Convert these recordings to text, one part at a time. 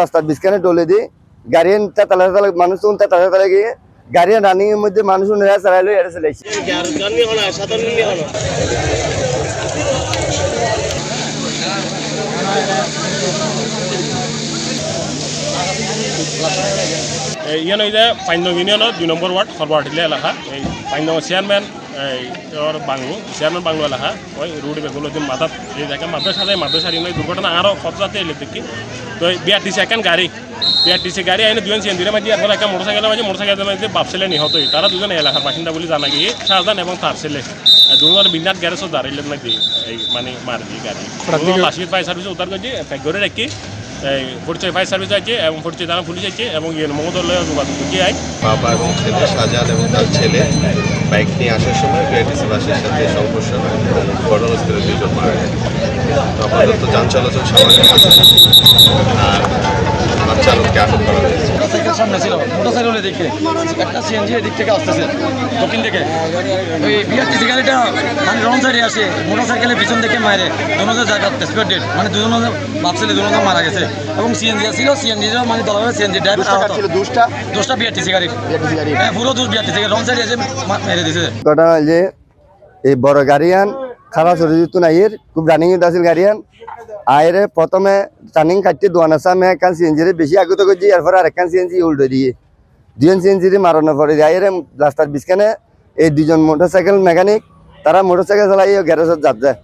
রাস্তার বিস্কানে টলে দি গাড়িয়ান তালা মানুষ তখন তালা গিয়ে গাড়িয়ান রানিং এর মধ্যে মানুষ চালাইলো এটা চালাইছে ইয়ানো এই যে পাইনং ইউনিয়নের 2 নম্বর ওয়ার্ড সর্বাটিলে এলাকা এই পাইনং চেয়ারম্যান ওর বাংলো চেয়ারম্যান বাংলো এলাকা ওই রোড বেগুলো যে মাথা এই জায়গা মাদ্রাসারি নয় দুর্ঘটনা আরও খরচাতে এলে দেখি তো বিআরটিসি এখন বিআরটিসি গাড়ি আইনে দুজন সিএনজির মাঝে এরপর একটা মোটরসাইকেলের মাঝে বাপ ছেলে নিহতই তারা দুজন এলাকার বাসিন্দা বলে জানা গিয়ে শাহজাহান এবং তার ছেলে দুজন বিন্যাট গ্যারেজও দাঁড়াইলেন নাকি এই মানে মারবি গাড়ি লাশির ফায়ার সার্ভিস উদ্ধার করছি প্যাক করে রাখি পরিচয় ফায়ার সার্ভিস আছে এবং পরিচয় থানা পুলিশ আছে এবং মহোদয় যোগাযোগ করছি বাবা এবং ছেলে শাহজাহান এবং তার ছেলে বাইক নিয়ে আসার সময় বিআরটিসি বাসের সাথে সংঘর্ষ হয় ঘটনাস্থলে দুজন মারা যায়। তো আপাতত যান চলাচল স্বাভাবিক আছে আর আমার চালককে আটক করা হয়েছে। মোটরসাইকেল সামনে ছিল মোটরসাইকেল দিকে একটা সিএনজি এদিক থেকে আসতেছে দক্ষিণ থেকে ওই বিআরটিসি গাড়িটা মানে রং সাইডে আসে মোটরসাইকেলের পিছন থেকে মারে দুজনের জায়গা স্পট ডেট মানে দুজনের বাপ ছেলে দুজনের মারা গেছে এবং সিএনজি ছিল সিএনজির মানে দলভাবে সিএনজি ড্রাইভার ছিল দোষটা বিআরটিসি গাড়ি হ্যাঁ পুরো দোষ বিআরটিসি গাড়ি রং সাইডে এসে মেরে দিয়েছে। ঘটনা যে এই বড় গাড়িয়ান খারাপ সরিযুক্ত নাইয়ের খুব রানিং আছিল গাড়িয়ান আয়ের প্রথমে টার্নিং কাটতে দোয়ানাসা মে একখান সিএনজিরে বেশি আগত করছি এরপর আর একখান সিএনজি উল্টো দিয়ে দুজন সিএনজিরে মারানোর পরে আয়ের রাস্তার বিছখানে এই দুজন মোটরসাইকেল মেকানিক তারা মোটরসাইকেল চালাই গ্যারেজত যাত যায়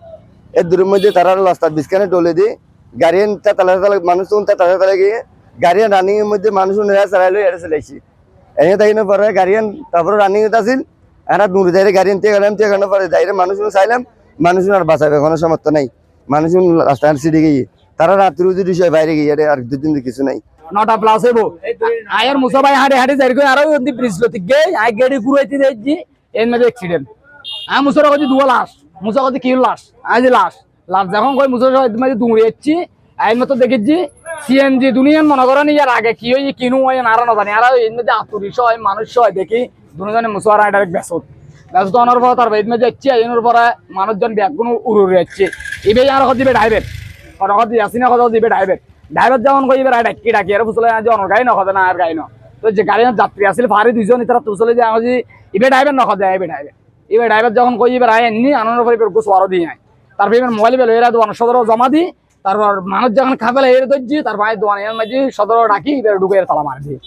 এর দূরের মধ্যে তারা রাস্তার বিছখানে টলে দিয়ে গাড়িয়ান তালা মানুষ তখন তালা গিয়ে গাড়িয়ান রানিং এর মধ্যে মানুষ চালাইলো এটা চালাইছি এনে তাইনের পরে গাড়িয়ান তারপরে রানিং আছিল এরা দূরে যাই গাড়িয়ান দিয়ে গেলাম পরে যাই মানুষ চাইলাম মানুষ আর বাঁচাবে কোনো সমর্থ নাই মানুষ রাস্তায় সিটে গিয়ে তারা রাত্রি যদি বাইরে গিয়ে আর দুদিন কিছু নাই 9টা প্লাস হইব আয়ের মুসা ভাই হাঁটে যাই আরো ব্রিজ লতি গে আই গাড়ি ঘুরাইতে যাইছি এর মধ্যে অ্যাক্সিডেন্ট আমি মুসার কাছে দুয়া লাশ মুসা কাছে কি লাশ আজ লাশ যখন কই মুসার মাঝে দৌড়ে যাচ্ছি আইন মতো দেখেছি সিএনজি দুনিয়ান মনে করেন ইয়ার আগে কি হই কিনু হয় আর না জানি আর এর মধ্যে আতুরিশ হয় মানুষ হয় দেখি দুজনে মুসার আই ডাইরেক্ট ব্যস্ত আনার পর তার বেদ মধ্যে যাচ্ছি আইনের পরে মানুষজন ব্যাগগুলো উড়ে যাচ্ছে এবার আর দিবে ড্রাইভার কথা দিয়ে আসি না কথা দিবে ড্রাইভার যেমন কই এবার ডাকি আর ফুসলে অন্য গাড়ি নখদে না আর গাড়ি ন তো যে গাড়ি যাত্রী আসলে ফারি দুইজন তারা তুসলে যে আমি এবার ড্রাইভার নখদে এবার ড্রাইভার যখন কই এবার আয় এমনি আনানোর পরে এবার গোসওয়ারও দিয়ে আয় তারপর এবার মোবাইল বেল এরা দোয়ান সদর জমা দিই তারপর মানুষ যখন খাবেলা এর ধরছি তারপর দোয়ান মাঝে সদর ডাকি এবার ঢুকে তালা মার দিয়ে